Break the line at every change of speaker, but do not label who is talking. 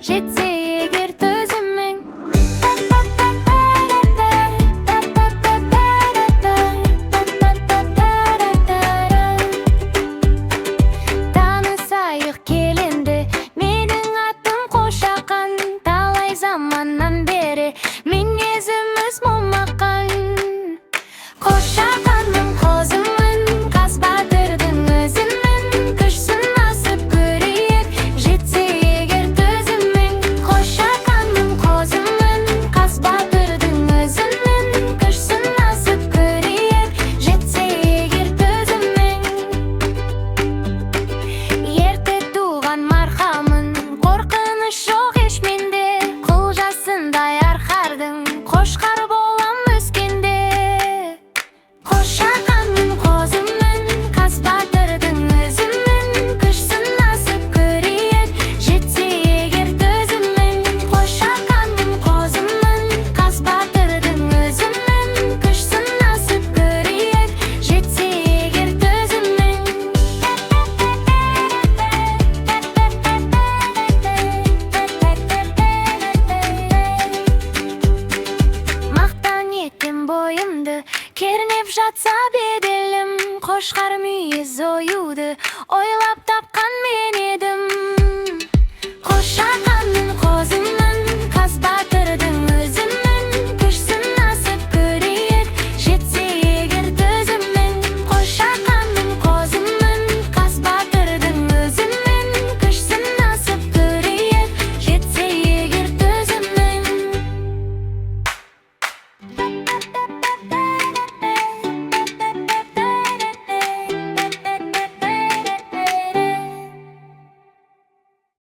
жетсе егер төзімің. Танысайық келінді, менің атым Қошақан. Талай заманнан бері мінезіміз момақан. Қошақанның қозымын, қас батырдың өзімін. Күш сынасып көрейік, жетсе егер төзімің. Қошақанның қозымын, қас батырдың өзімін. Күш сынасып көрейік, жетсе егер төзімің. Ерте туған марқамын, қорқыныш жоқ еш менде. Құл жасындай арқардың, қошқар болам өскенде. Қошақанның қозымын, қас батырдың өзімін. Күш сынасып көрейік, жетсе егер төзімің. Қошақанның қозымын, қас батырдың өзімін. Күш сынасып көрейік, жетсе егер төзімің. Мақтан еттім бойымды, кернеп жатса беделім. Қошқар мүйіз оюды,